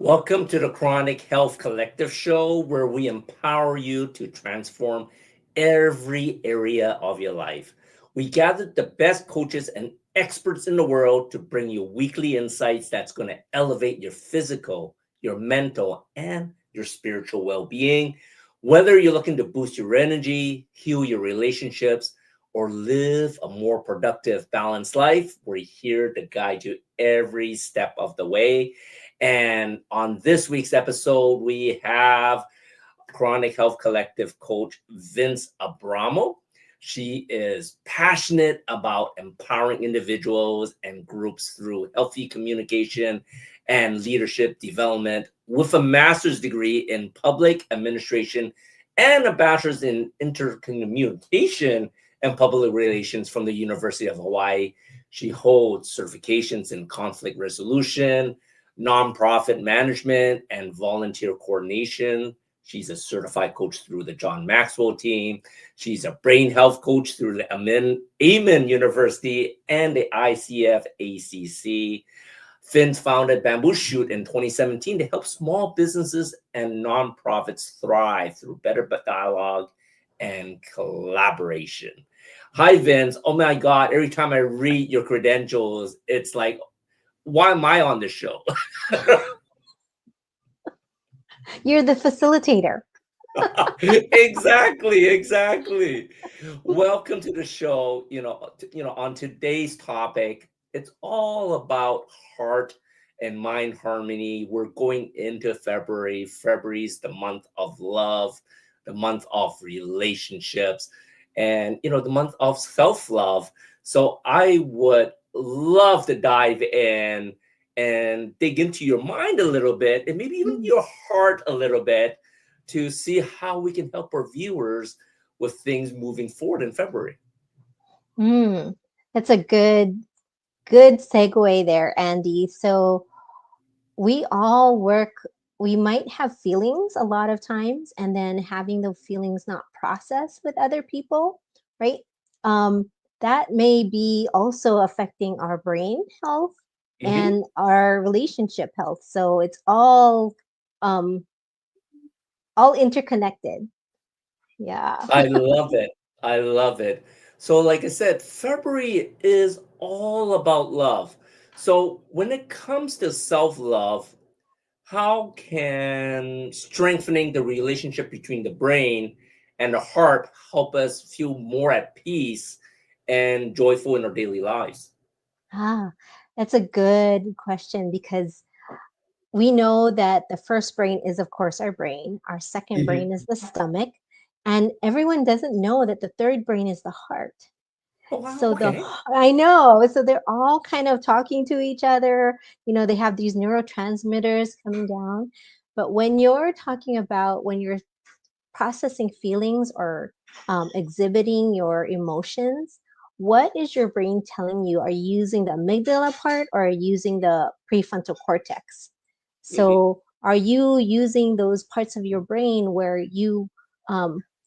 Welcome to the Chronic Health Collective show, where we empower you to transform every area of your life. We gathered the best coaches and experts in the world to bring you weekly insights that's going to elevate your physical, your mental, and your spiritual well being. Whether you're looking to boost your energy, heal your relationships, or live a more productive, balanced life, we're here to guide you every step of the way. And on this week's episode, we have Chronic Health Collective coach Vince Abramo. She is passionate about empowering individuals and groups through healthy communication and leadership development with a master's degree in public administration and a bachelor's in intercommunication and public relations from the University of Hawaii. She holds certifications in conflict resolution, nonprofit management, and volunteer coordination. She's a certified coach through the John Maxwell team. She's a brain health coach through the Amen University and the ICF ACC. Vince founded Bamboo Shoot in 2017 to help small businesses and nonprofits thrive through better dialogue and collaboration. Hi, Vince. Oh my God. Every time I read your credentials, it's like, why am I on this show? You're the facilitator. Exactly. Welcome to the show. On today's topic, it's all about heart and mind harmony. We're going into February. February's the month of love, the month of relationships, and the month of self-love. So I would love to dive in and dig into your mind a little bit and maybe even Mm. your heart a little bit to see how we can help our viewers with things moving forward in February. Mm. That's a good segue there, Andy. So we all work, we might have feelings a lot of times, and then having those feelings not processed with other people, right? Um, that may be also affecting our brain health Mhm. and our relationship health. So it's um all interconnected. Yeah. I love it. I love it. So, like I said, February is all about love. So, when it comes to self love, how can strengthening the relationship between the brain and the heart help us feel more at peace and joyful in our daily lives? Ah, that's a good question because we know that the first brain is, of course, our brain. Our second Mhm. brain is the stomach. And everyone doesn't know that the third brain is the heart. Oh, wow. So Okay. I know. So they're all kind of talking to each other. They have these neurotransmitters coming down. But when you're talking about when you're processing feelings or exhibiting your emotions, what is your brain telling you? Are you using the amygdala part or are you using the prefrontal cortex? Mhm. So, are you using those parts of your brain where you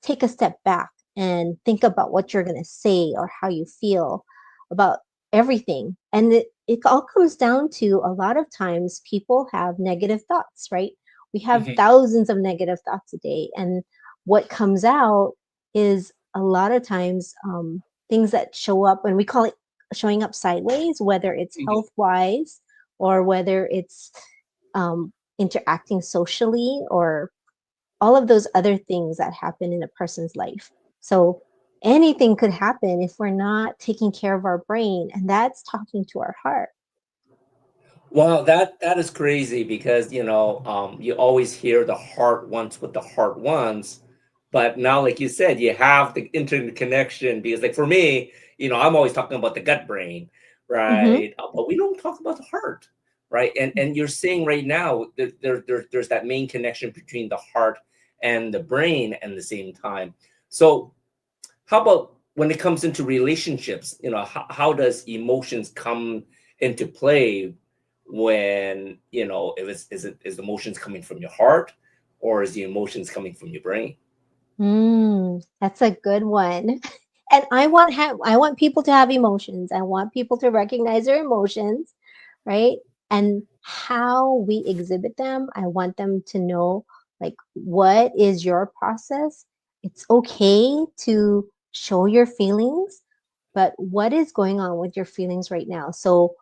take a step back and think about what you're going to say or how you feel about everything? And it all comes down to a lot of times people have negative thoughts, right? We have Mhm. thousands of negative thoughts a day. And what comes out is a lot of times things that show up, and we call it showing up sideways, whether it's Mhm. health wise or whether it's interacting socially or all of those other things that happen in a person's life. So anything could happen if we're not taking care of our brain, and that's talking to our heart. Wow, that is crazy because you always hear the heart wants what the heart wants, but now, like you said, you have the interconnection because, like for me, I'm always talking about the gut brain, Hmm. right? But we don't talk about the heart, right? And you're saying right now that there's that main connection between the heart and the brain at the same time. So, how about when it comes into relationships? How does emotions come into play when if is the emotions coming from your heart or is the emotions coming from your brain? That's a good one. And I want people to have emotions. I want people to recognize their emotions, right? And how we exhibit them, I want them to know, like, what is your process? It's okay to show your feelings, but what is going on with your feelings right now? So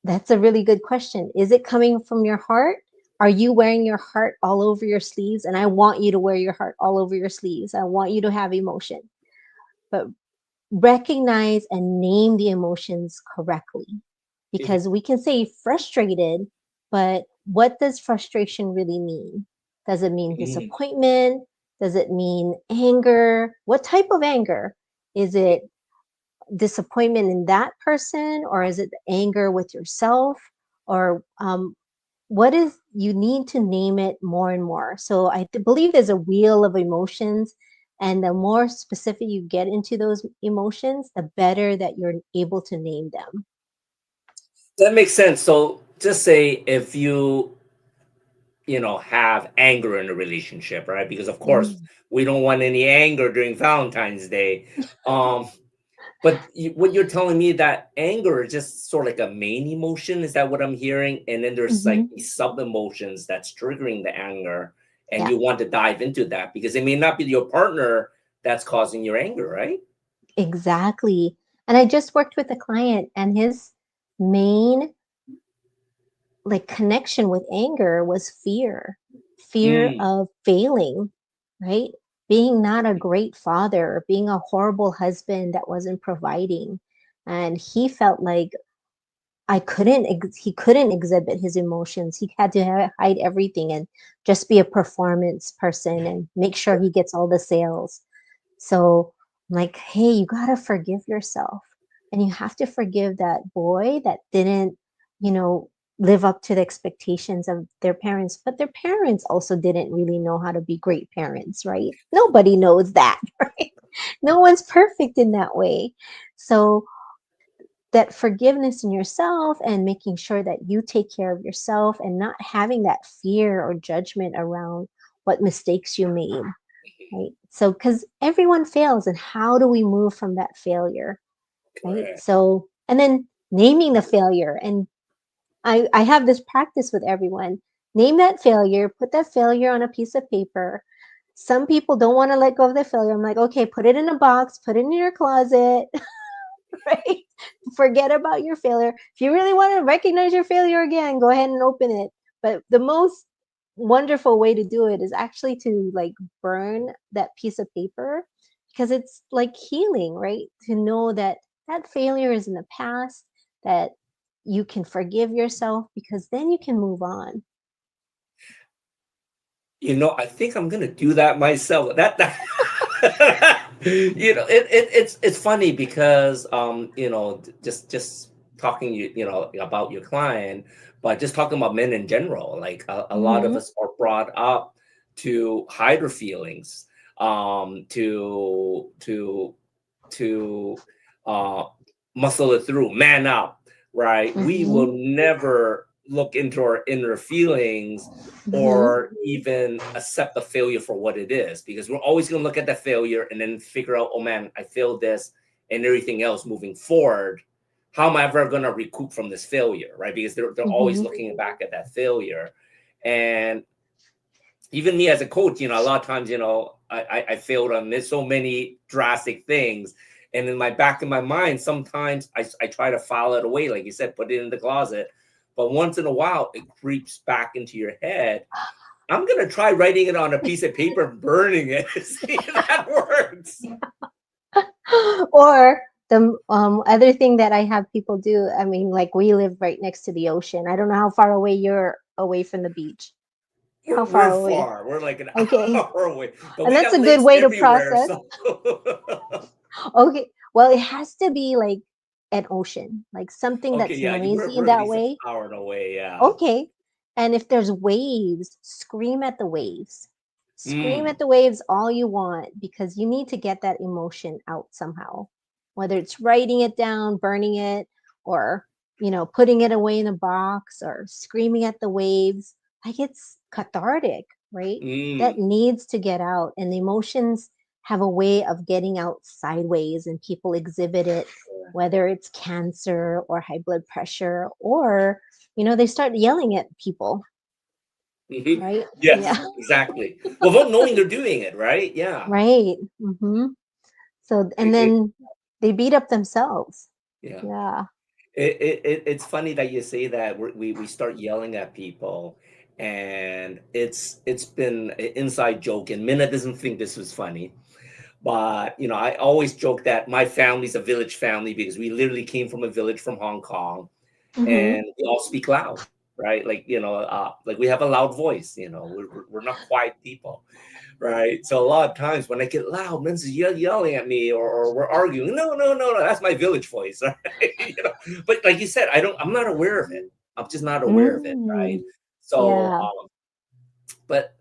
that's a really good question. Is it coming from your heart? Are you wearing your heart all over your sleeves? And I want you to wear your heart all over your sleeves. I want you to have emotion, but recognize and name the emotions correctly, because we can say frustrated, but what does frustration really mean? Does it mean Mm, disappointment? Does it mean anger? What type of anger? Is it disappointment in that person, or is it anger with yourself? Or what is, you need to name it more and more. So I believe there's a wheel of emotions, and the more specific you get into those emotions, the better that you're able to name them. that makes sense. So just say if you have anger in a relationship, right? Because of course Mm. we don't want any anger during Valentine's Day. Um, but what you're telling me, that anger is just sort of like a main emotion. Is that what I'm hearing? And then there's like Hmm. these sub emotions that's triggering the anger, and Yeah, you want to dive into that because it may not be your partner that's causing your anger, right? exactly. And I just worked with a client, and his main like connection with anger was fear Mm. of failing, right? Being not a great father, being a horrible husband that wasn't providing. And he felt like he couldn't exhibit his emotions. He had to hide everything and just be a performance person and make sure he gets all the sales. So I'm like, hey, you gotta forgive yourself. And you have to forgive that boy that didn't, you know, live up to the expectations of their parents. But their parents also didn't really know how to be great parents, right? Nobody knows that, right? No one's perfect in that way. So that forgiveness in yourself and making sure that you take care of yourself and not having that fear or judgment around what mistakes you made, right? So, because everyone fails, and how do we move from that failure, right? Correct. So, and then naming the failure. And I have this practice with everyone: name that failure, put that failure on a piece of paper. Some people don't want to let go of the failure. I'm like, okay, put it in a box, put it in your closet, right? Forget about your failure. If you really want to recognize your failure again, go ahead and open it. But the most wonderful way to do it is actually to like burn that piece of paper, because it's like healing, right? To know that that failure is in the past, that you can forgive yourself, because then you can move on. I think I'm gonna do that myself. It's funny because just talking about your client, but just talking about men in general. Like a lot of Hmm. us are brought up to hide our feelings, to uh, muscle it through, man up, right? We Hmm. will never look into our inner feelings Hmm. or even accept the failure for what it is, because we're always going to look at the failure and then figure out, oh man, I failed this, and everything else moving forward, how am I ever going to recoup from this failure, right? Because they're always Hmm. looking back at that failure. And even me as a coach, a lot of times, I failed on this so many drastic things. And in my back of my mind, sometimes I try to file it away, like you said, put it in the closet. But once in a while, it creeps back into your head. I'm gonna try writing it on a piece of paper and burning it. See if that works. Or the other thing that I have people do, I mean, like, we live right next to the ocean. I don't know how far away you're away from the beach. How far We're away? far. We're like an Okay. hour away, but And we that's got a good lakes way to everywhere. process. So Okay. Well, it has to be like an ocean, like something okay, that's yeah, we're noisy we're at that least an way. hour away. Yeah. Okay. And if there's waves, scream at the waves. Scream Mm, at the waves all you want, because you need to get that emotion out somehow. Whether it's writing it down, burning it, or putting it away in a box, or screaming at the waves. Like, it's cathartic, right? That mm. needs to get out. And the emotions, have a way of getting out sideways, and people exhibit it, whether it's cancer or high blood pressure, or, they start yelling at people, Mhm. right? Yes, Yeah. exactly. Without knowing they're doing it, right? Yeah. Right. Hmm. So, and It, then they beat up themselves. yeah. Yeah. It's funny that you say that we start yelling at people, and it's been an inside joke, and Minna doesn't think this was funny, but I always joke that my family's a village family because we literally came from a village from Hong Kong, Hmm. and we all speak loud, right? Like like we have a loud voice. We're not quiet people, right? So a lot of times when I get loud, Vince is yelling at me, or we're arguing. No, no, no, no. That's my village voice, right? But like you said, I'm not aware of it. I'm just not aware of it, right? Mm. So, Yeah. but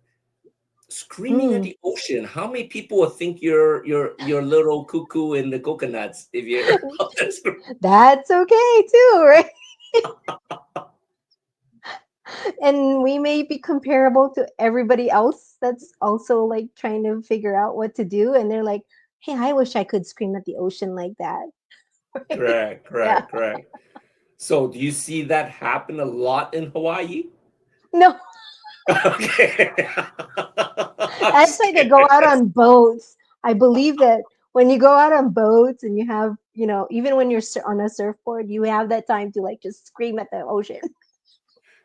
screaming at Mm. the ocean, how many people would think you're little cuckoo in the coconuts if you're out there screaming? That's okay too, right? And we may be comparable to everybody else that's also like trying to figure out what to do. And they're like, hey, I wish I could scream at the ocean like that. Right? Correct, Yeah. correct, correct. So, do you see that happen a lot in Hawaii? No, Okay. I'm that's just why they go out kidding. on boats. I believe that when you go out on boats and you have, even when you're on a surfboard, you have that time to like just scream at the ocean.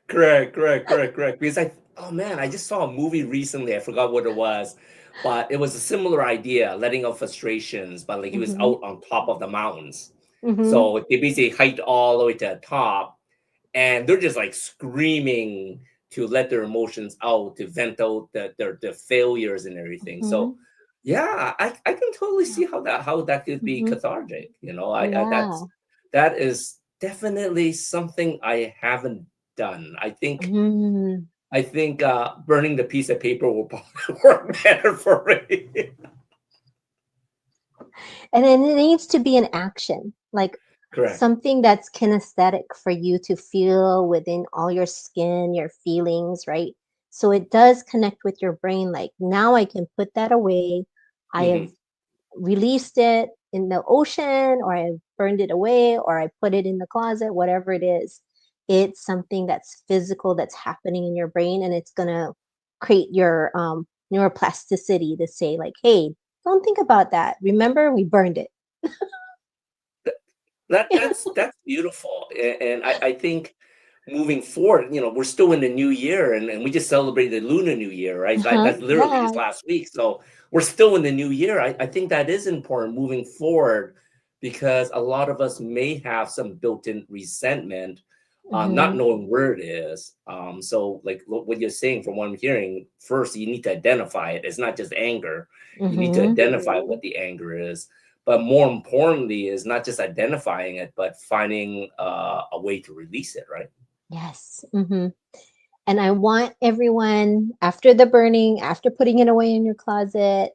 Correct, correct, correct, correct. Because oh man, I just saw a movie recently. I forgot what it was, but it was a similar idea, letting out frustrations, but like he was Hmm. out on top of the mountains. Hmm. So they basically hiked all the way to the top, and they're just like screaming to let their emotions out, to vent out their failures and everything. So Hmm. yeah, I can totally see how that could be Hmm. cathartic. I Yeah. that is definitely something I haven't done. Mm. I think burning the piece of paper will probably work better for me. And then it needs to be an action, like Correct. something that's kinesthetic for you to feel within all your skin, your feelings, right? So it does connect with your brain. Like, now I can put that away. I have Hmm. released it in the ocean, or I burned it away, or I put it in the closet, whatever it is. It's something that's physical, that's happening in your brain, and it's going to create your neuroplasticity to say, like, hey, don't think about that. Remember, we burned it. That's beautiful, and I think moving forward, we're still in the new year, and we just celebrated Lunar New Year, right? Uh-huh. That's literally Yeah. just last week. So we're still in the new year. I think that is important moving forward because a lot of us may have some built-in resentment, not Hmm. knowing where it is. So like what you're saying, from what I'm hearing, first you need to identify it. It's not just anger. You need to Hmm. identify what the anger is, but more importantly is not just identifying it, but finding a way to release it, right? Yes. Hmm. And I want everyone, after the burning, after putting it away in your closet,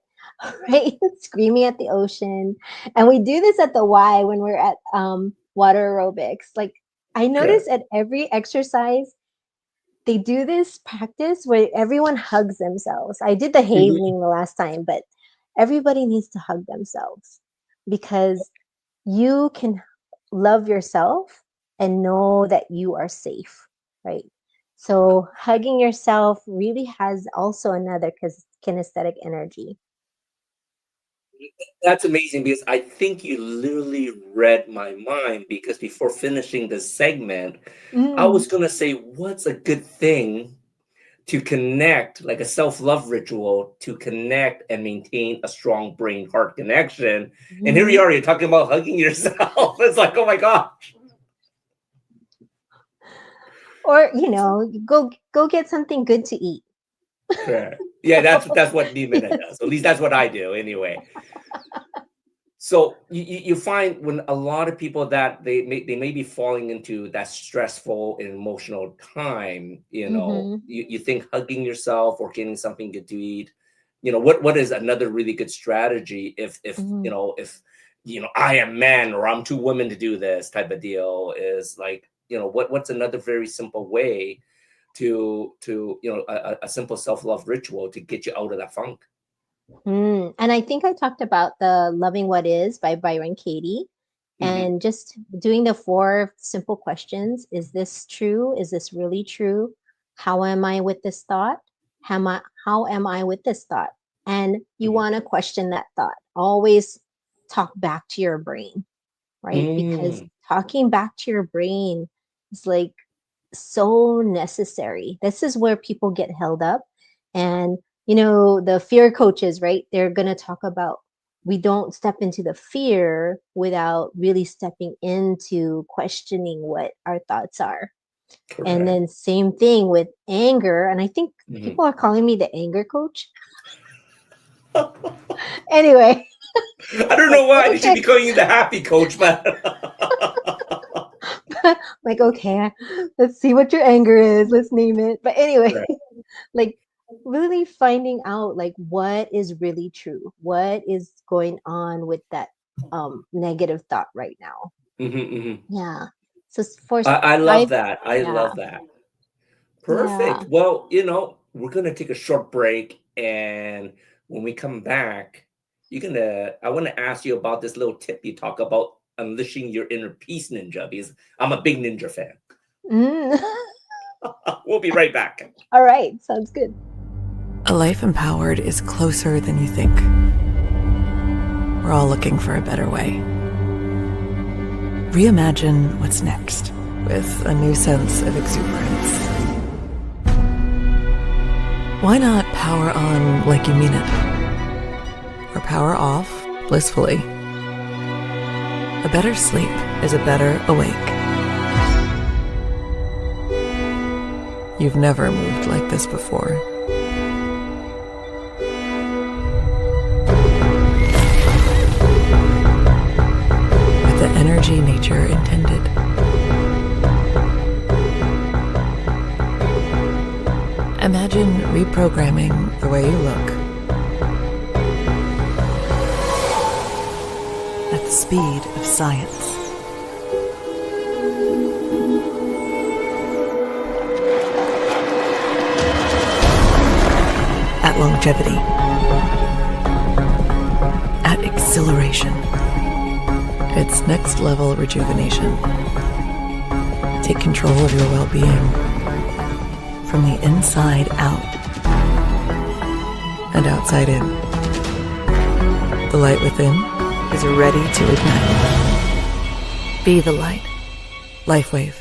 right, screaming at the ocean. And we do this at the Y when we're at water aerobics. Like, I notice Correct. at every exercise, they do this practice where everyone hugs themselves. I did the Mhm. havening the last time, but everybody needs to hug themselves, because you can love yourself and know that you are safe, right? So hugging yourself really has also another kinesthetic energy. That's amazing because I think you literally read my mind because before finishing this segment, I Mm. was going to say, what's a good thing to connect, like a self love ritual, to connect and maintain a strong brain heart connection? And here you Mhm. are, you're talking about hugging yourself. It's like, oh my gosh. Or, go get something good to eat. Correct. Yeah, that's what Nimena does. At least that's what I do anyway. So you find when a lot of people that they may be falling into that stressful and emotional time, Hmm. you think hugging yourself or getting something good to eat, what is another really good strategy Hmm. if I am man or I'm two women to do this type of deal, is like, what's another very simple way to a simple self-love ritual to get you out of that funk? And I think I talked about the Loving What Is by Byron Katie Mhm. and just doing the 4 simple questions. Is this true? Is this really true? How am I with this thought? How am I with this thought? And you Mhm. want to question that thought. Always talk back to your brain, right? Because Mm. talking back to your brain is like so necessary. This is where people get held up. And, the fear coaches, right? They're going to talk about we don't step into the fear without really stepping into questioning what our thoughts are. And Correct. then, same thing with anger. And I think Mhm. people are calling me the anger coach. Anyway, I don't like, know why they should okay, be calling you the happy coach, but like, okay, let's see what your anger is. Let's name it. But anyway, correct. like really finding out like what is really true, what is going on with that negative thought right now. Mhm, mhm. Yeah. So for I love five, that. I yeah, love that. yeah. Perfect. Well, we're gonna take a short break, and when we come back, I want to ask you about this little tip you talk about unleashing your inner peace ninja because I'm a big ninja fan. Mm. We'll be right back. All right, sounds good. A life empowered is closer than you think. We're all looking for a better way. Reimagine what's next with a new sense of exuberance. Why not power on like you mean it? Or power off blissfully? A better sleep is a better awake. You've never moved like this before. With the energy nature intended. Imagine reprogramming the way you look at the speed of science. At longevity. At exhilaration. It's next level rejuvenation. Take control of your well-being from the inside out and outside in. The light within is ready to ignite. Be the light. LifeWave.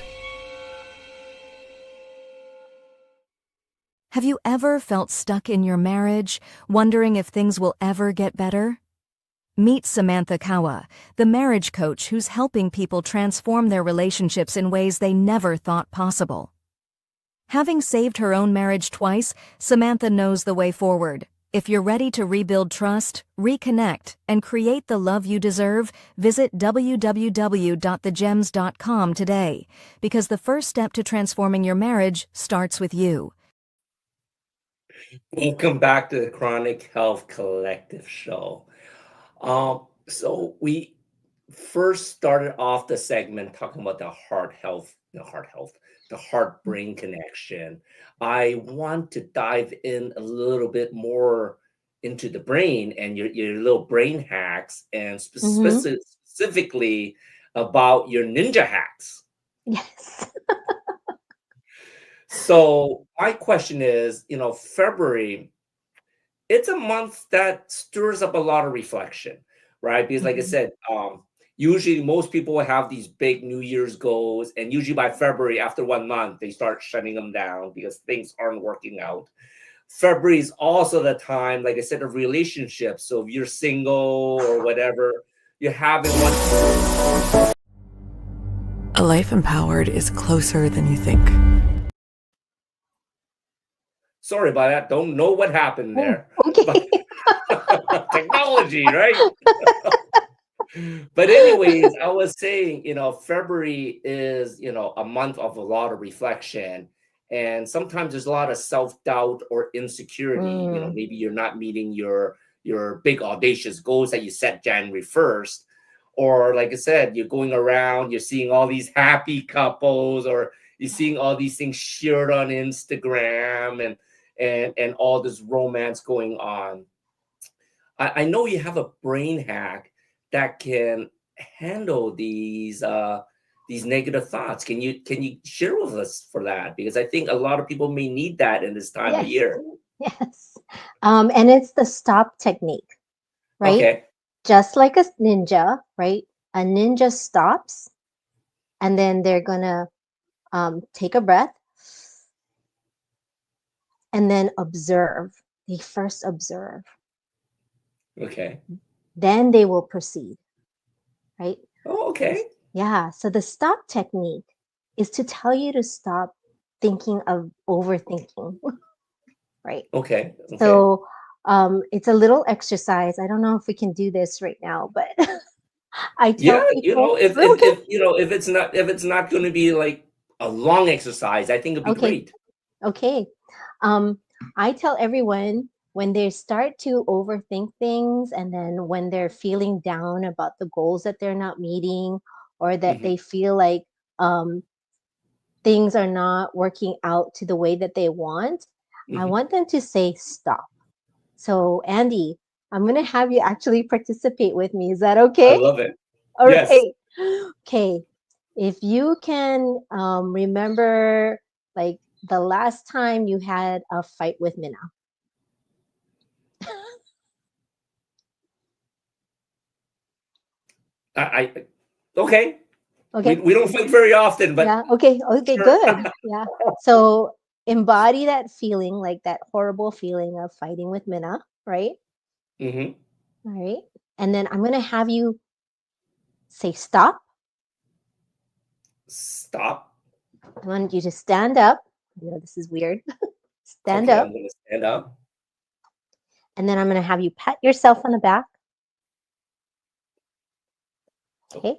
Have you ever felt stuck in your marriage, wondering if things will ever get better? Meet Samantha Kawa, the marriage coach who's helping people transform their relationships in ways they never thought possible. Having saved her own marriage twice, Samantha knows the way forward. If you're ready to rebuild trust, reconnect, and create the love you deserve, visit www.thegems.com today, because the first step to transforming your marriage starts with you. Welcome back to the Chronic Health Collective Show. So we first started off the segment talking about the heart-brain connection. I want to dive in a little bit more into the brain and your little brain hacks and Mm-hmm. specifically about your ninja hacks. Yes. So my question is, February, it's a month that stirs up a lot of reflection, right? Because like I Mhm. said, usually most people will have these big New Year's goals, and usually by February, after 1 month, they start shutting them down because things aren't working out. February is also the time, like I said, of relationships. So if you're single or whatever, you're having one. A life empowered is closer than you think. Sorry about that. Don't know what happened Oh, there, but okay. technology, right? But anyways, I was saying, February is, a month of a lot of reflection. And sometimes there's a lot of self-doubt or insecurity. Mm. Maybe you're not meeting your big audacious goals that you set January 1st. Or like I said, you're going around, you're seeing all these happy couples, or you're seeing all these things shared on Instagram and all this romance going on. I know you have a brain hack that can handle these negative thoughts. Can you share with us for that? Because I think a lot of people may need that in this time of Yes. year. Yes. And it's the stop technique, right? Okay. Just like a ninja, right? A ninja stops and then they're going to take a breath and then observe. They first observe, Okay. then they will proceed, right? Oh, okay. Yeah. So the stop technique is to tell you to stop thinking of overthinking, right? Okay. So it's a little exercise. I don't know if we can do this right now, but I Yeah, tell people, if okay, if it's not going to be like a long exercise, I think it'd be okay, great. okay. I tell everyone when they start to overthink things and then when they're feeling down about the goals that they're not meeting or that they feel like um, things are not working out to the way that they want, I want them to say stop. So, Andy, I'm going to have you actually participate with me. Is that I okay? love it. All Yes. right. Okay. If you can remember, like the last time you had a fight with Minna. I okay. Okay. We don't fight very often, but Yeah. Okay. Okay. sure. Good. Yeah. So embody that feeling, like that horrible feeling of fighting with Minna, right? Mm-hmm. All right. And then I'm going to have you say stop. Stop. I want you to stand up. I know this is weird. Stand Okay, up. I'm going to stand up. And then I'm going to have you pat yourself on the back. Okay.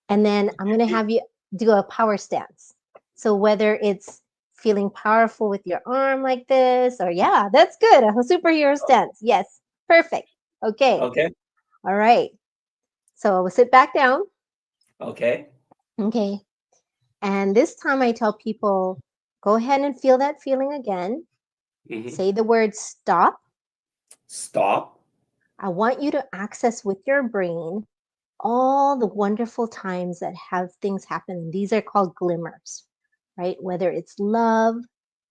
And then I'm going to have you do a power stance. So whether it's feeling powerful with your arm like this, or yeah, that's good. A superhero stance. Yes. Perfect. Okay. Okay. All right. So we'll sit back down. Okay. Okay. And this time I tell people, go ahead and feel that feeling again. Say the word stop. Stop. I want you to access with your brain all the wonderful times that have things happen. These are called glimmers, right? Whether it's love,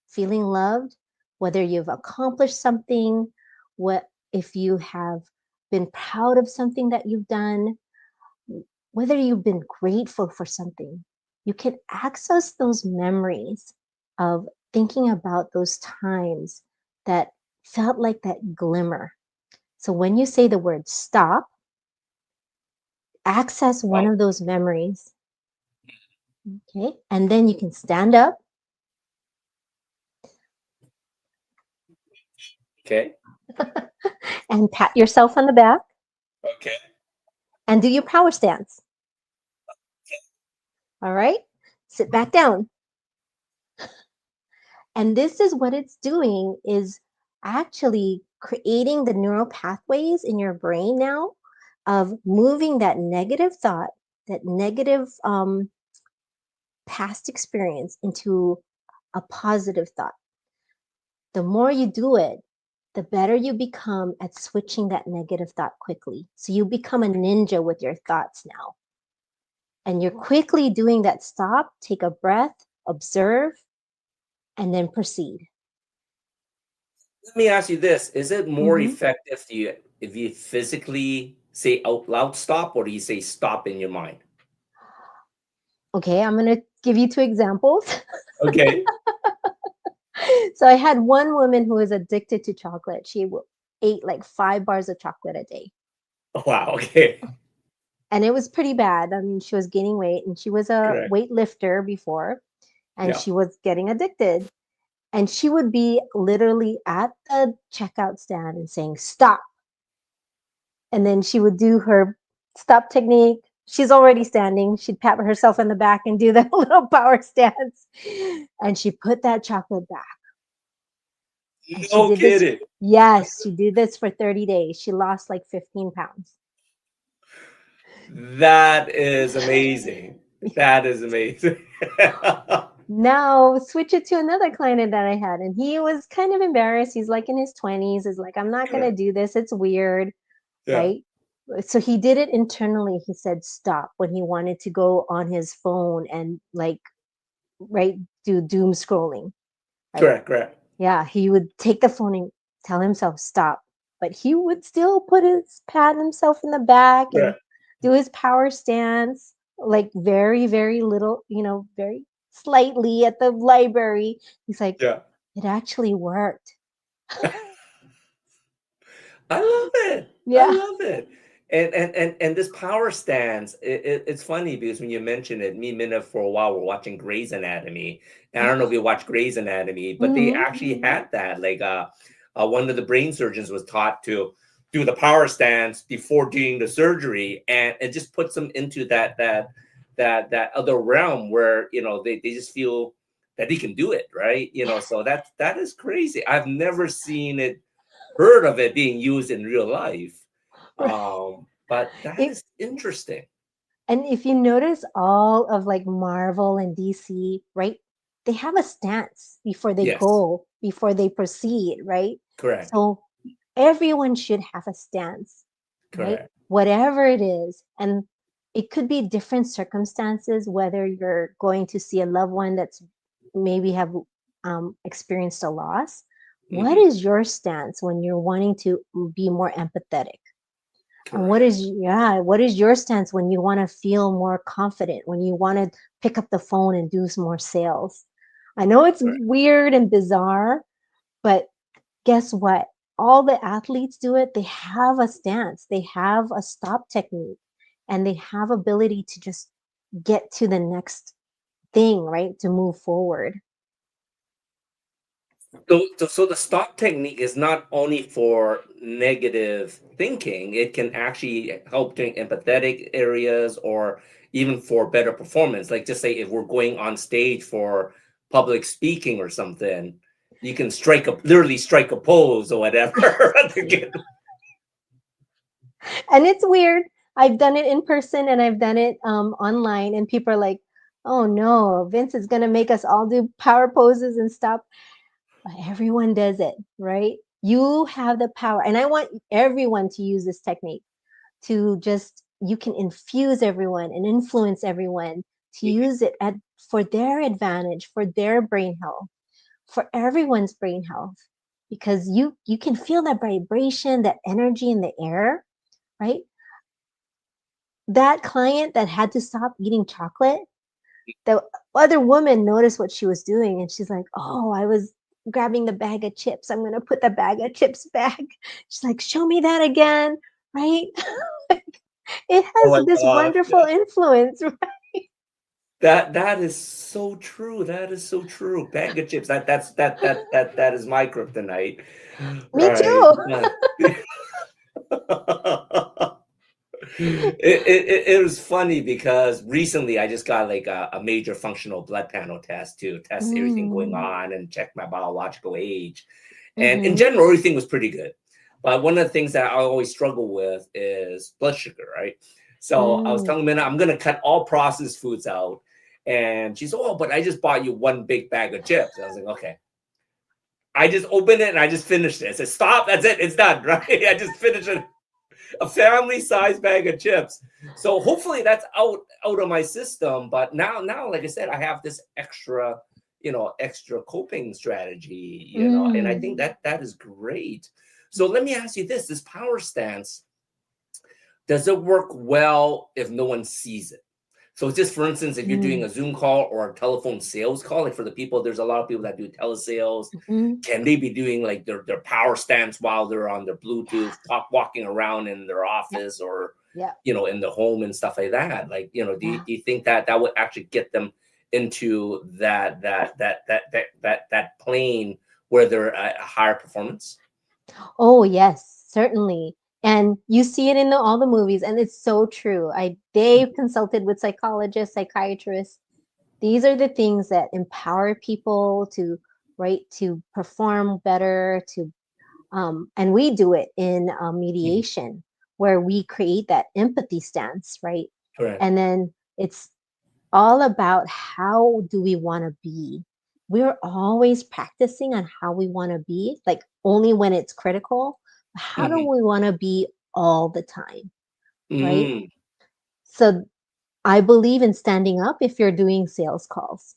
feeling loved, whether you've accomplished something, what if you have been proud of something that you've done, whether you've been grateful for something, you can access those memories of thinking about those times that felt like that glimmer. So when you say the word stop, access one of those memories. Okay. And then you can stand up. Okay. And pat yourself on the back. Okay. And do your power stance. All right. Sit back down. And this is what it's doing is actually creating the neural pathways in your brain now of moving that negative thought, that negative past experience into a positive thought. The more you do it, the better you become at switching that negative thought quickly. So you become a ninja with your thoughts now. And you're quickly doing that stop, take a breath, observe, and then proceed. Let me ask you this. Is it more effective if you physically say out loud stop, or do you say stop in your mind? Okay, I'm going to give you 2 examples. Okay. So I had one woman who was addicted to chocolate. She ate like 5 bars of chocolate a day. Wow. Okay. And it was pretty bad. I mean, she was gaining weight and she was a Correct. weightlifter before, and Yeah. she was getting addicted. And she would be literally at the checkout stand and saying, stop. And then she would do her stop technique. She's already standing. She'd pat herself on the back and do that little power stance. And she put that chocolate back. And she No did this. kidding. Yes, she did this for 30 days. She lost like 15 pounds. That is amazing. That is amazing. Now switch it to another client that I had, and he was kind of embarrassed. He's like in his 20s. He's like, I'm not gonna Correct. do this. It's weird, Yeah. right? So he did it internally. He said stop when he wanted to go on his phone and like right do doom scrolling, right? Correct. Correct. Yeah, he would take the phone and tell himself stop, but he would still put his pat himself in the back and Correct. do his power stance, like very, very little, very slightly at the library. He's like, Yeah. it actually worked. I love it. I Yeah. love it. And this power stance, it's funny because when you mention it, me and Minna for a while were watching Grey's Anatomy. And I don't know if you watch Grey's Anatomy, but they Hmm. actually had that. Like one of the brain surgeons was taught to do the power stance before doing the surgery, and it just puts them into that other realm where they just feel that he can do it, right? So that is crazy. I've never seen it, heard of it being used in real life. But that It, is interesting. and if you notice all of like Marvel and DC, right? They have a stance Yes, before they proceed, right? correct, So everyone should have a stance, right? correct. Whatever it is. And it could be different circumstances, whether you're going to see a loved one that's maybe have experienced a loss. What Hmm. is your stance when you're wanting to be more empathetic? And Correct, what is your stance when you want to feel more confident, when you want to pick up the phone and do some more sales? I know it's correct. weird and bizarre, but guess what? All the athletes do it. They have a stance, they have a stop technique, and they have ability to just get to the next thing, right? To move forward. So the stop technique is not only for negative thinking, it can actually help during empathetic areas or even for better performance. Like just say if we're going on stage for public speaking or something, you can literally strike a pose or whatever to get. And it's weird. I've done it in person and I've done it online, and people are like, oh no, Vince is going to make us all do power poses and stuff. But everyone does it, right? You have the power. And I want everyone to use this technique to just, you can infuse everyone and influence everyone to use it for their advantage, for their brain health, for everyone's brain health, because you can feel that vibration, that energy in the air, right? That client that had to stop eating chocolate, the other woman noticed what she was doing and she's like, oh, I was grabbing the bag of chips, I'm going to put the bag of chips back. She's like, show me that again, right? It Oh has my this gosh. wonderful influence. That is so true. That is so true. Bag of chips. That is my kryptonite. Me Right. too. Yeah. It was funny because recently I just got like a major functional blood panel test to test everything going Mm, on and check my biological age. And in mm-hmm, general, everything was pretty good. But one of the things that I always struggle with is blood sugar, right? So I was mm. telling Minna, I'm going to cut all processed foods out. And she's, oh, but I just bought you one big bag of chips. I was like, okay. I just opened it and I just finished it. I said, stop, that's it, it's done, right? I just finished it, a family-sized bag of chips. So hopefully that's out of my system. But now, like I said, I have this extra coping strategy, and I think Mm. that is great. So let me ask you this power stance, does it work well if no one sees it? So just for instance, if you're doing Mm. a Zoom call or a telephone sales call, like for the people, there's a lot of people that do telesales. Mhm. Can they be doing like their power stance while they're on their Yeah. Bluetooth, walking around in their Yep. office or Yep. in the home and stuff like that? Like, Yeah. do you think that would actually get them into that plane where they're at a higher performance? Oh, yes, certainly. And you see it in all the movies, and it's so true. They've consulted with psychologists, psychiatrists. These are the things that empower people to, right, to perform better, and we do it in Mhm. mediation, where we create that empathy stance, right? Correct. And then it's all about how do we want to be. We're always practicing on how we want to be, like only when it's critical. How do Mhm. we want to be all the time, right? Mm. So I believe in standing up if you're doing sales calls,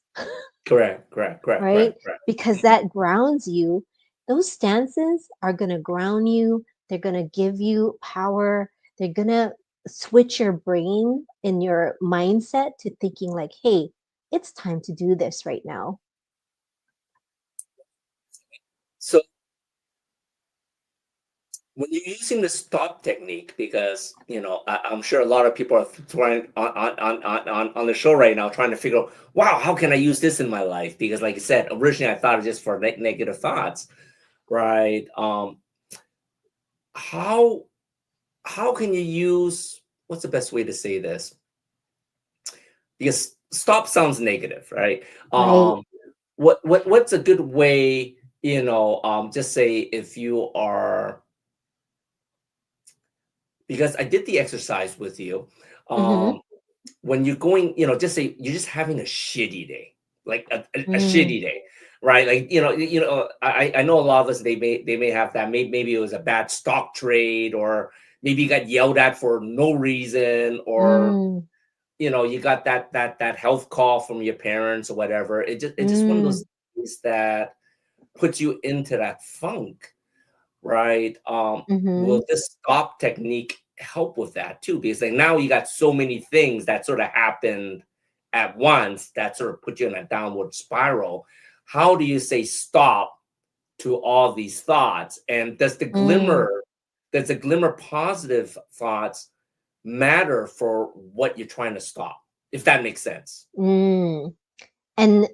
Correct, correct, correct, right? correct, correct. Because that grounds you. Those stances are going to ground you. They're going to give you power. They're going to switch your brain and your mindset to thinking like, hey, it's time to do this right now. So when you're using the stop technique, because I'm sure a lot of people are trying on the show right now, trying to figure out, wow, how can I use this in my life? Because, like you said, originally I thought it was just for negative thoughts, right? How how can you use? What's the best way to say this? Because stop sounds negative, right? Right. What's a good way? Just say if you are, because I did the exercise with you. Mm-hmm. Um, when you're going, just say you're just having a shitty day, like a Mm, shitty day, right? Like, I know a lot of us, they may have that. Maybe it was a bad stock trade, or maybe you got yelled at for no reason, or mm, you got that health call from your parents or whatever. It's just one of those mm, things that puts you into that funk, right? mm-hmm, Will this stop technique help with that too? Because like now you got so many things that sort of happened at once that sort of put you in a downward spiral. How do you say stop to all these thoughts? And mm, does the glimmer positive thoughts matter for what you're trying to stop? If that makes sense. mm. And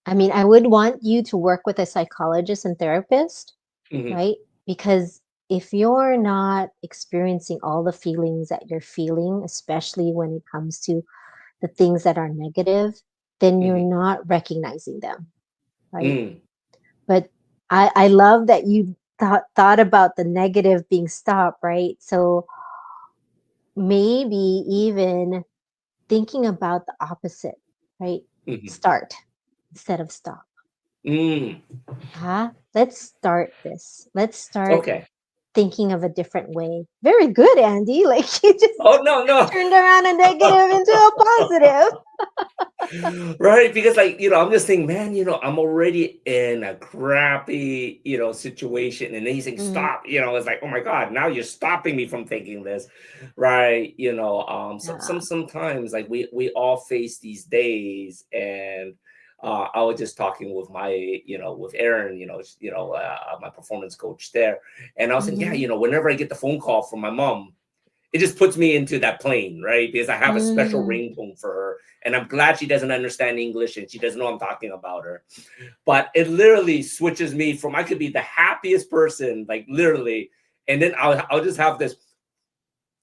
I mean, I would want you to work with a psychologist and therapist, Hmm. right? Because if you're not experiencing all the feelings that you're feeling, especially when it comes to the things that are negative, then you're Hmm. not recognizing them, right? Mm. But I love that you thought about the negative being stopped, right? So maybe even thinking about the opposite, right? Hmm. Start instead of stop. Mm. Let's start this. Let's start Okay. thinking of a different way. Very good, Andy. Like you Oh, just no, no. turned around a negative into a positive. Right, because like, I'm just thinking, man, I'm already in a crappy, situation, and then he's saying Mm, stop, it's like, oh my god, now you're stopping me from thinking this, right? yeah. Sometimes like we all face these days. And I was just talking with with Aaron, my performance coach there, and I was saying, yeah, Mm-hmm. whenever I get the phone call from my mom, it just puts me into that plane, right? Because I have a special Mm, ringtone for her, and I'm glad she doesn't understand English and she doesn't know I'm talking about her. But it literally switches me from, I could be the happiest person, like literally, and then I'll just have this,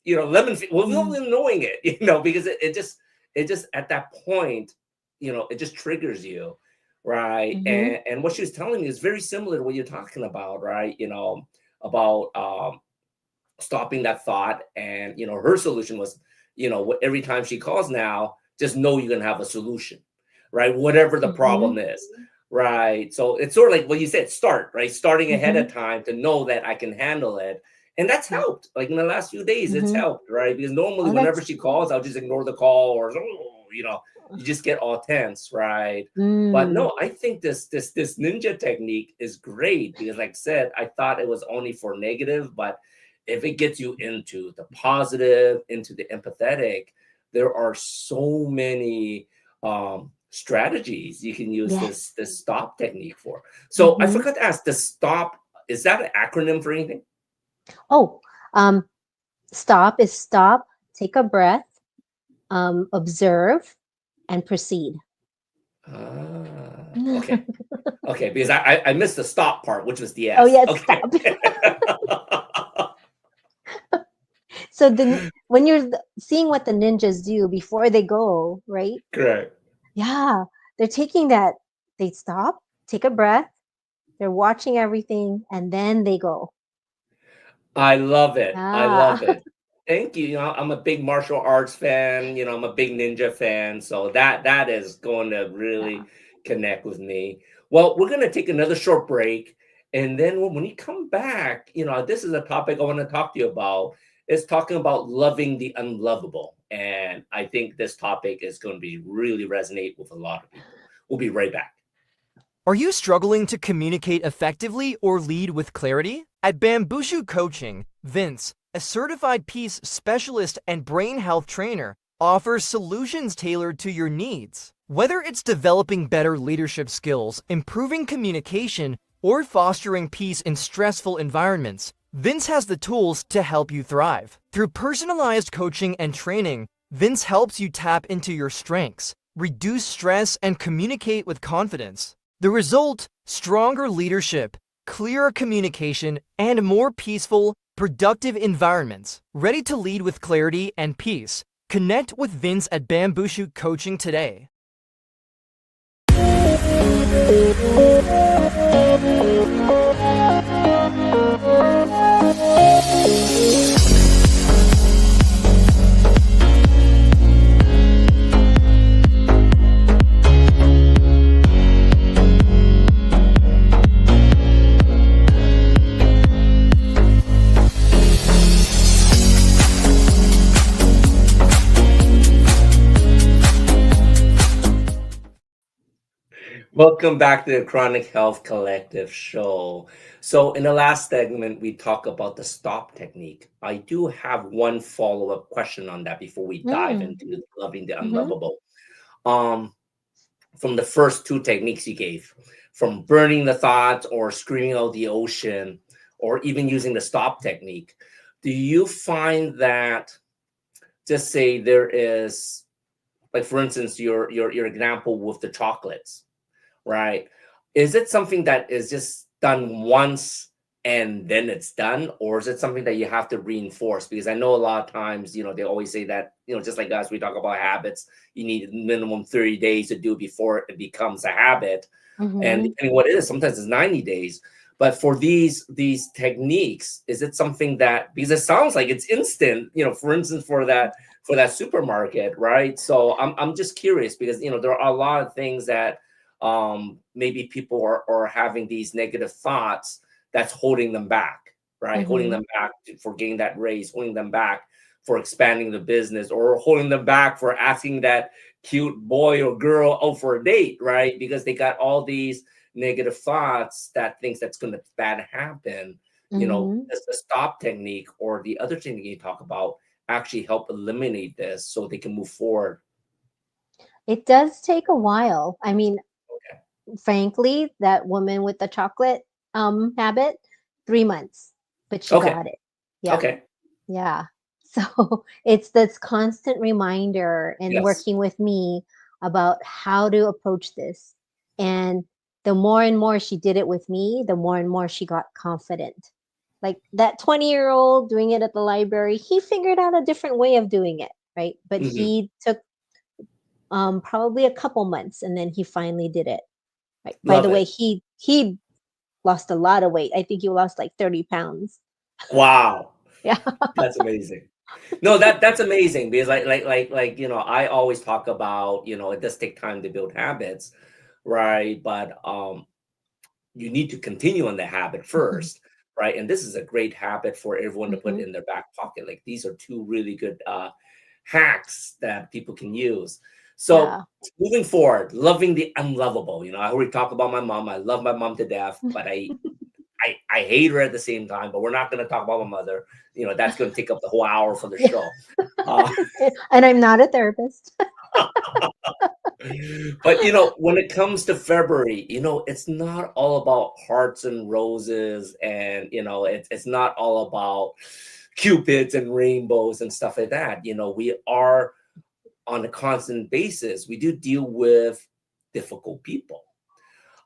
without mm, even knowing it, because it just at that point, it just triggers you, right? mm-hmm. And what she was telling me is very similar to what you're talking about, right? About stopping that thought. And her solution was, every time she calls now, just know you're going to have a solution, right? Whatever the Mm-hmm. problem is, right? So it's sort of like what you said, starting ahead Mm-hmm. of time to know that I can handle it. And that's Yeah. helped, like in the last few days, it's Mm-hmm. helped, right? Because normally Oh, whenever that's she calls, I'll just ignore the call, or you just get all tense, right? But mm, no, I think this ninja technique is great, because like I said, I thought it was only for negative, but if it gets you into the positive, into the empathetic, there are so many strategies you can use yes. this stop technique for. So I Mm-hmm. forgot to ask, the stop, is that an acronym for anything? Oh, um, stop is stop, take a breath, observe, and proceed. Okay. Okay, because I missed the stop part, which was the Oh, S. yes, Okay. stop. So when you're seeing what the ninjas do before they go, right? Correct. Yeah, they're taking that, they stop, take a breath, they're watching everything, and then they go. I love it. I Yeah. love it. Thank you. I'm a big martial arts fan. I'm a big ninja fan. So that is going to Yeah. really connect with me. Well, we're going to take another short break. And then when you come back, this is a topic I want to talk to you about. It's talking about loving the unlovable. And I think this topic is going to be really resonate with a lot of people. We'll be right back. Are you struggling to communicate effectively or lead with clarity? At Bambushu Coaching, Vince, a certified peace specialist and brain health trainer, offers solutions tailored to your needs. Whether it's developing better leadership skills, improving communication, or fostering peace in stressful environments, Vince has the tools to help you thrive. Through personalized coaching and training, Vince helps you tap into your strengths, reduce stress, and communicate with confidence. The result: stronger leadership, clearer communication, and more peaceful, productive environments. Ready to lead with clarity and peace? Connect with Vince at Bambushu Coaching today. Welcome back to the Chronic Health Collective show. So, in the last segment, we talked about the stop technique. I do have one follow-up question on that before we dive Mm. into loving the Mm-hmm. unlovable. Um, from the first two techniques you gave, from burning the thoughts or screaming out the ocean, or even using the stop technique, do you find that, just say there is, like for instance, your example with the chocolates, right? Is it something that is just done once and then it's done, or is it something that you have to reinforce? Because I know a lot of times, they always say that, just like us, we talk about habits, you need minimum 30 days to do before it becomes a habit. And Mm-hmm. depending what it is, sometimes it's 90 days. But for these techniques, is it something that, because it sounds like it's instant, for instance, for that supermarket, right? So I'm just curious because there are a lot of things that maybe people are having these negative thoughts that's holding them back, right? Holding Mm-hmm. them back for getting that raise, holding them back for expanding the business, or holding them back for asking that cute boy or girl out for a date, right? Because they got all these negative thoughts that thinks that's going to bad happen. Mm-hmm. Does the stop technique or the other technique you talk about actually help eliminate this so they can move forward? It does take a while. I mean, Okay. frankly, that woman with the chocolate habit, 3 months, but she Okay. got it. Yeah. Okay. Yeah. So it's this constant reminder and Yes. working with me about how to approach this. And the more and more she did it with me, the more and more she got confident. Like that 20-year-old doing it at the library, he figured out a different way of doing it, right? But Hmm. he took probably a couple months and then he finally did it. Right. By the Love way, it. he lost a lot of weight. I think he lost like 30 pounds. Wow. Yeah. That's amazing. No, that's amazing because I always talk about, it does take time to build habits, right? But you need to continue on the habit first, right? And this is a great habit for everyone to put Hmm. in their back pocket. Like these are two really good hacks that people can use. So Yeah. moving forward, loving the unlovable. I already talked about my mom. I love my mom to death, but I hate her at the same time. But we're not going to talk about my mother. That's going to take up the whole hour for the Yeah. show. Uh, And I'm not a therapist. but when it comes to February, it's not all about hearts and roses, and it's not all about cupids and rainbows and stuff like that. We are on a constant basis. We do deal with difficult people.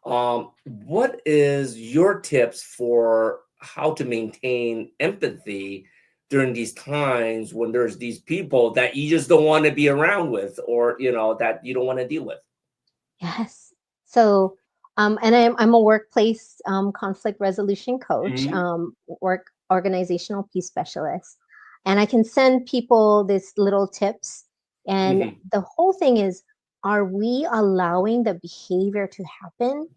What is your tips for how to maintain empathy during these times when there's these people that you just don't want to be around with, or that you don't want to deal with? Yes. So, and I'm a workplace conflict resolution coach, Mhm. work organizational peace specialist. And I can send people this little tips. And Mhm. the whole thing is, are we allowing the behavior to happen?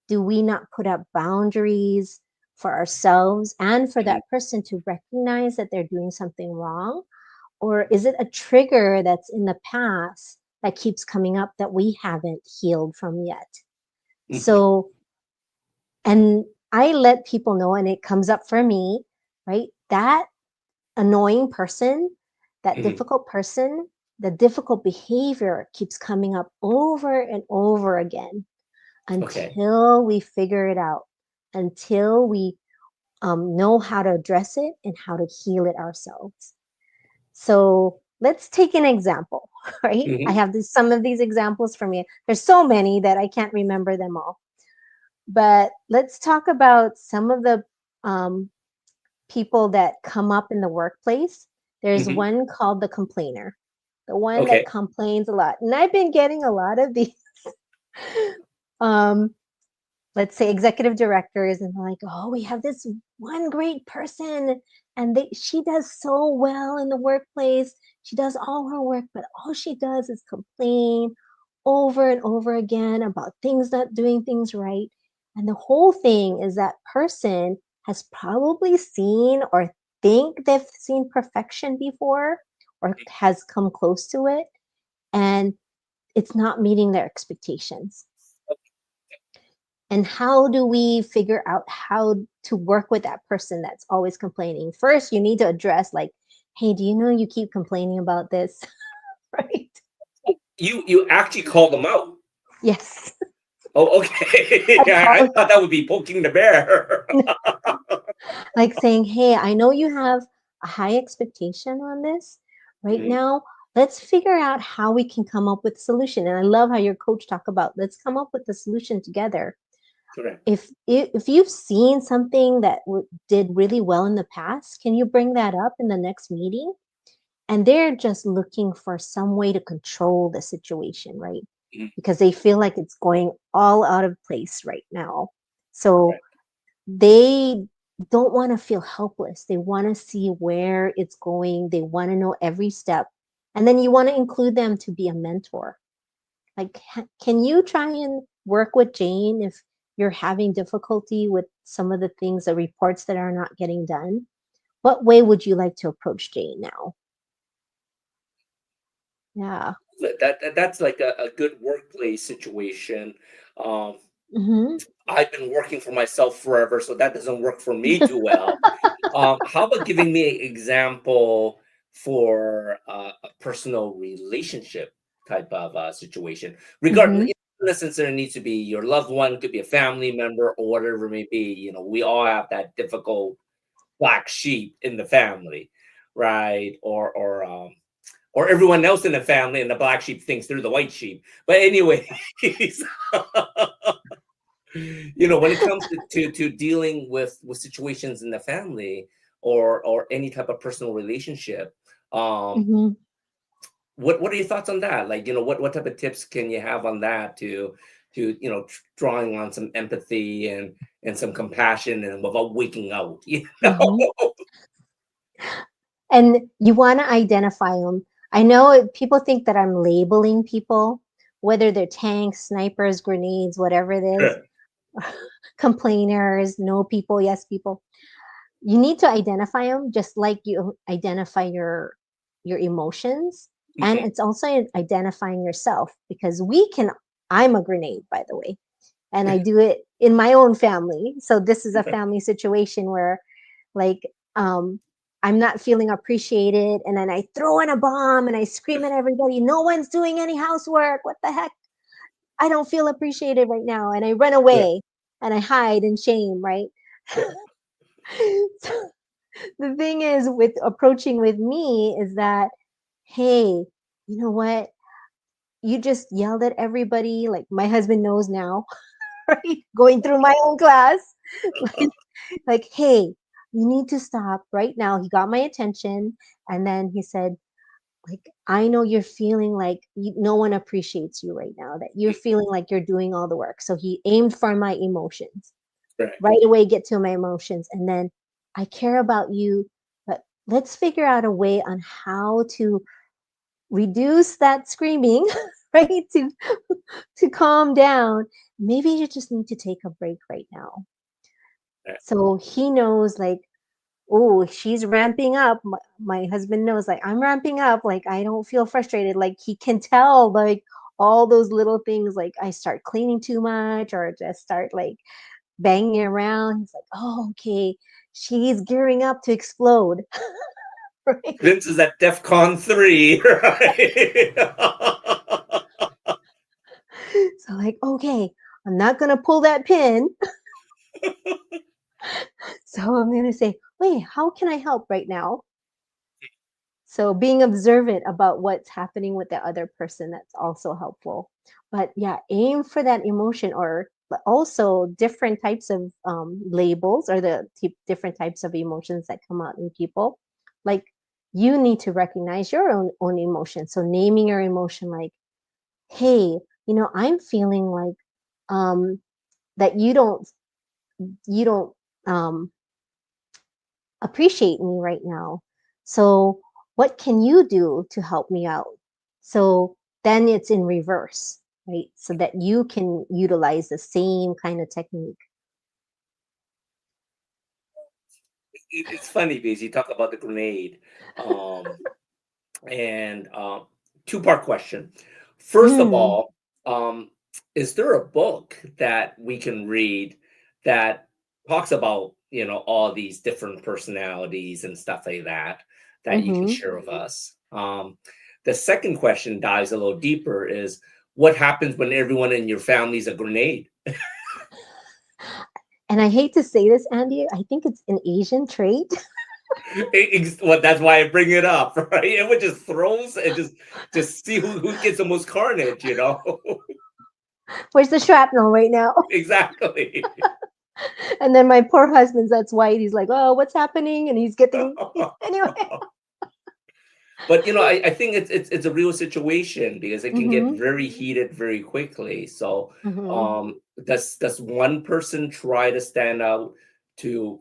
Do we not put up boundaries for ourselves and for that person to recognize that they're doing something wrong? Or is it a trigger that's in the past that keeps coming up that we haven't healed from yet? Mhm. So, and I let people know, and it comes up for me, right? That annoying person, that Mhm. difficult person, the difficult behavior keeps coming up over and over again Okay. until we figure it out, until we know how to address it and how to heal it ourselves. So let's take an example, right? I Mhm. have some of these examples for me. There's so many that I can't remember them all. But let's talk about some of the um, people that come up in the workplace. There's Mhm. one called the complainer, the one that Okay. complains a lot. And I've been getting a lot of these, um, let's say, executive directors, and they're like, oh, we have this one great person, and she does so well in the workplace. She does all her work, but all she does is complain over and over again about things not doing things right. And the whole thing is that person has probably seen or think they've seen perfection before or has come close to it, and it's not meeting their expectations. And how do we figure out how to work with that person that's always complaining? First, you need to address, like, hey, do you know you keep complaining about this? Right? You actually called them out. Yes. Oh, okay. I I call thought that would be poking the bear. like saying, hey, I know you have a high expectation on this right Mhm. now. Let's figure out how we can come up with a solution. And I love how your coach talk about, let's come up with the solution together. Correct. If you've seen something that did really well in the past, can you bring that up in the next meeting? And they're just looking for some way to control the situation, right? Mhm. Because they feel like it's going all out of place right now. So Correct. they don't want to feel helpless. They want to see where it's going. They want to know every step. And then you want to include them to be a mentor. Like, can you try and work with Jane if you're having difficulty with some of the things, the reports that are not getting done? What way would you like to approach Jane now? Yeah. That's like a good workplace situation. Um, Hmm. I've been working for myself forever, so that doesn't work for me too well. How about giving me an example for a personal relationship type of situation? Regardless, Hmm. in essence, there needs to be your loved one, could be a family member, or whatever it may be. We all have that difficult black sheep in the family, right? Or everyone else in the family and the black sheep thinks they're the white sheep. But anyway, when it comes to dealing with situations in the family or any type of personal relationship, um Hmm. what are your thoughts on that? Like, what type of tips can you have on that to drawing on some empathy and some compassion and without waking out, Hmm. And you want to identify them. I know people think that I'm labeling people, whether they're tanks, snipers, grenades, whatever it is, complainers, no people, yes people. You need to identify them just like you identify your emotions. And Mhm. it's also identifying yourself, because I'm a grenade, by the way, and I do it in my own family. So this is a family situation where, like, um I'm not feeling appreciated, and then I throw in a bomb and I scream at everybody, no one's doing any housework, what the heck, I don't feel appreciated right now, and I run Yeah, away and I hide in shame, right? So the thing is with approaching with me is that, hey, you know what, you just yelled at everybody, like my husband knows now, right, going through my own class. Like, hey, you need to stop right now. He got my attention, and then he said, like, I know you're feeling like no one appreciates you right now, that you're feeling like you're doing all the work. So he aimed for my emotions right. right away, get to my emotions, and then, I care about you, but let's figure out a way on how to reduce that screaming, right? To calm down. Maybe you just need to take a break right now. Right. So he knows, like, oh, she's ramping up. My husband knows, like, I'm ramping up. Like, I don't feel frustrated. Like, he can tell, like, all those little things. Like, I start cleaning too much or just start, like, banging around. He's like, oh, okay, she's gearing up to explode. Right? Vince is at DEFCON 3, right? So, like, okay, I'm not going to pull that pin. So I'm going to say, wait, how can I help right now? So being observant about what's happening with the other person, that's also helpful. But yeah, aim for that emotion, or also different types of labels, or the different types of emotions that come out in people. Like, you need to recognize your own emotion. So naming your emotion, like, hey, I'm feeling like that you don't appreciate me right now. So, what can you do to help me out? So then it's in reverse, right? So that you can utilize the same kind of technique. It's funny because you talk about the grenade, and two-part question. First of Mm, all, is there a book that we can read that talks about all these different personalities and stuff like that that you can hmm share with us? The second question dives a little deeper: is what happens when everyone in your family is a grenade? And I hate to say this, Andy, I think it's an Asian trait. Well, that's why I bring it up, right? It just throws and just see who gets the most carnage, Where's the shrapnel right now? Exactly. And then my poor husband's that's white. He's like, oh, what's happening? And he's getting anyway. But I think it's a real situation because it can get hmm very heated very quickly. So hmm does one person try to stand out to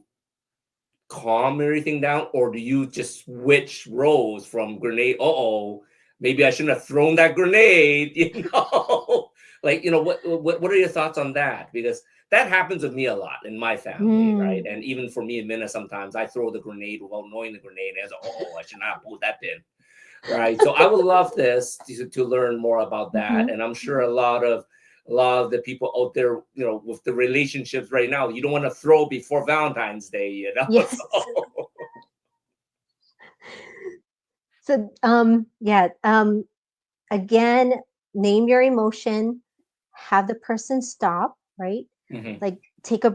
calm everything down, or do you just switch roles from grenade? Uh-oh, maybe I shouldn't have thrown that grenade, like, what are your thoughts on that? Because that happens with me a lot in my family, right? Mm, And even for me and Minna, sometimes I throw the grenade without knowing the grenade, and I should not pull that pin, right? So I would love this to learn more about that, hmm and I'm sure a lot of the people out there, with the relationships right now, you don't want to throw before Valentine's Day, Yes. So So, yeah, again, name your emotion, have the person stop, right? Mhm. Like, take a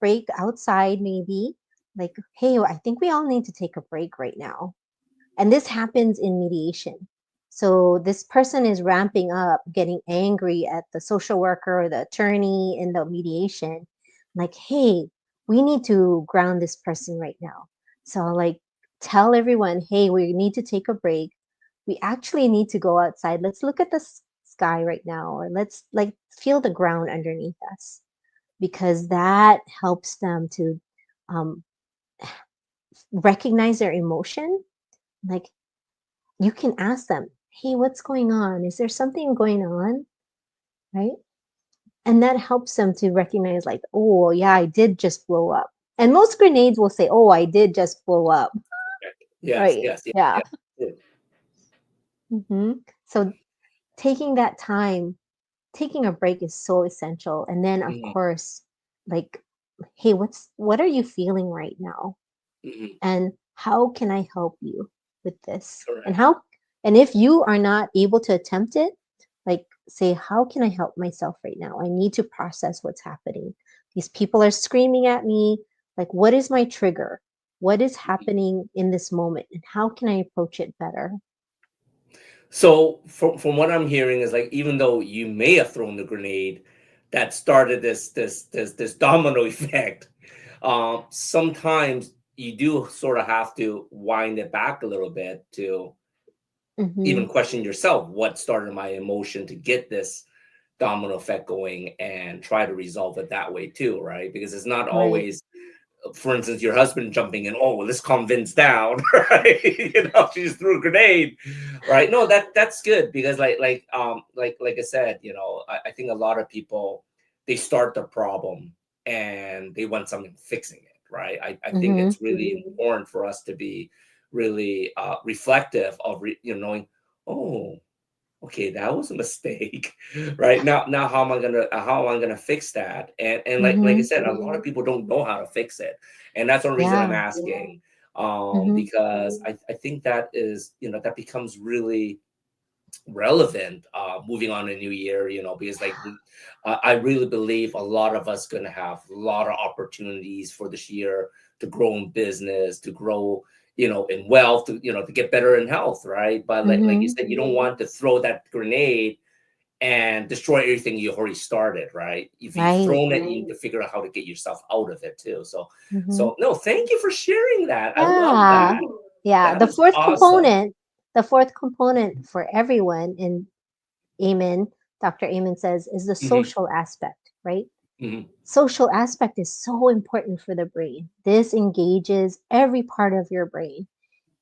break outside, maybe. Like, hey, I think we all need to take a break right now. And this happens in mediation. So this person is ramping up, getting angry at the social worker or the attorney in the mediation. Like, hey, we need to ground this person right now. So, like, tell everyone, hey, we need to take a break. We actually need to go outside. Let's look at the sky right now, or let's, like, feel the ground underneath us, because that helps them to um, recognize their emotion. Like, you can ask them, hey, what's going on? Is there something going on? Right? And that helps them to recognize, like, oh, yeah, I did just blow up. And most grenades will say, oh, I did just blow up. Yes, Right. yes, yes, Yeah. yes. Good. So taking that time, taking a break is so essential. And then, of Mhm, course, like, hey, what are you feeling right now? mhm. And how can I help you with this? And Correct. and if you are not able to attempt it, like, say, how can I help myself right now? I need to process what's happening. These people are screaming at me. Like, what is my trigger? What is happening in this moment? And how can I approach it better? So from what I'm hearing is, like, even though you may have thrown the grenade that started this domino effect, sometimes you do sort of have to wind it back a little bit to hmm even question yourself, what started my emotion to get this domino effect going, and try to resolve it that way too, right? Because it's not Right. always for instance, your husband jumping in, oh, well, let's calm Vince down, right? She just threw a grenade, right? No, that's good because like I said, I think a lot of people, they start the problem and they want something fixing it, right? I think Mm-hmm. it's really important for us to be really reflective of knowing, oh, okay, that was a mistake, right? Now how am I gonna fix that? And like I Mm-hmm. said, a lot of people don't know how to fix it, and that's one reason I'm Yeah. asking, Mm-hmm. because I think that is, that becomes really relevant moving on a new year, because like I really believe a lot of us going to have a lot of opportunities for this year to grow in business, to grow in wealth, to get better in health, right? But like you Mm-hmm. said, you don't want to throw that grenade and destroy everything you already started, right? If you've Right. thrown it, you need to figure out how to get yourself out of it too. So Mm-hmm. so no, thank you for sharing that. I love Yeah. that. Yeah. That The is fourth awesome. component, the fourth component for everyone in Amen, Dr. Amen says, is the Hmm. social aspect, right? Hmm. Social aspect is so important for the brain. This engages every part of your brain.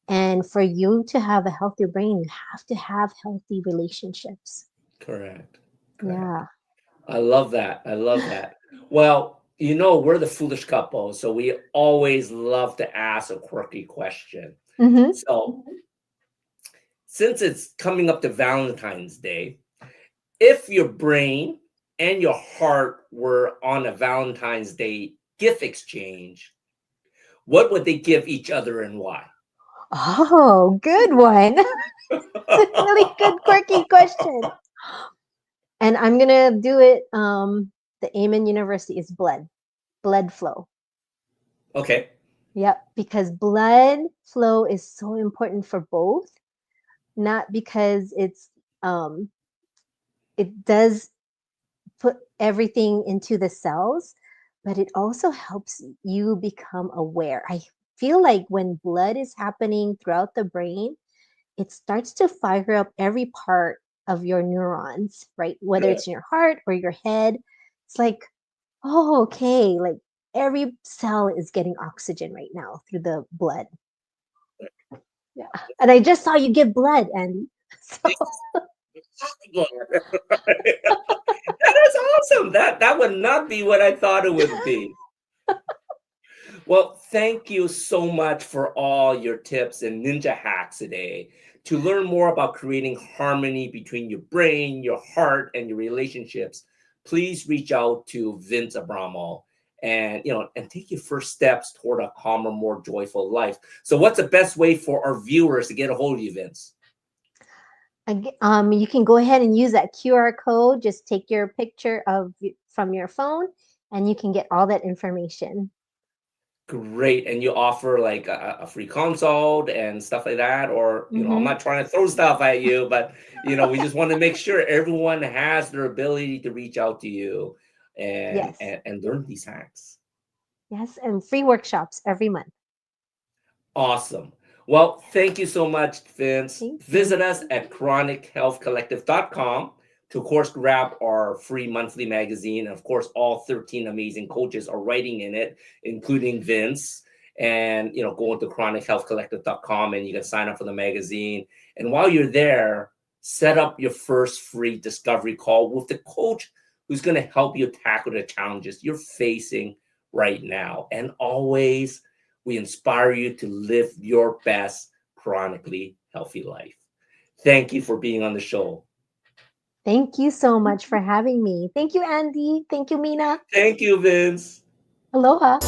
And for you to have a healthy brain, you have to have healthy relationships. Correct. Correct. Yeah. I love that. I love that. Well, we're the foolish couple, so we always love to ask a quirky question. Mm-hmm. So, since it's coming up to Valentine's Day, if your brain and your heart were on a Valentine's Day gift exchange, what would they give each other and why? Oh, good one. It's a really good, quirky question. And I'm going to do it. The Amen University is blood flow. Okay. Yep. Because blood flow is so important for both, not because um, it does put everything into the cells, but it also helps you become aware. I feel like when blood is happening throughout the brain, it starts to fire up every part of your neurons, right? Whether Good. it's in your heart or your head. It's like, oh, okay, like every cell is getting oxygen right now through the blood. Yeah. And I just saw you give blood, Andy. So, That is awesome. That would not be what I thought it would be. Well, thank you so much for all your tips and ninja hacks today. To learn more about creating harmony between your brain, your heart, and your relationships, please reach out to Vince Abramo and take your first steps toward a calmer, more joyful life. So, what's the best way for our viewers to get a hold of you, Vince? you can go ahead and use that QR code. Just take your picture from your phone, and you can get all that information. Great. And you offer like a free consult and stuff like that? Or, I'm Mm-hmm. not trying to throw stuff at you, but, we just want to make sure everyone has their ability to reach out to you and, Yes, and, and learn these hacks. yes, and free workshops every month. Awesome. Well, thank you so much, Vince. Thank you. Visit us at chronichealthcollective.com to, of course, grab our free monthly magazine. And, of course, all 13 amazing coaches are writing in it, including Vince. And, go into chronichealthcollective.com and you can sign up for the magazine. And while you're there, set up your first free discovery call with the coach who's going to help you tackle the challenges you're facing right now. And always, we inspire you to live your best chronically healthy life. Thank you for being on the show. Thank you so much for having me. Thank you, Andy. Thank you, Mina. Thank you, Vince. Aloha.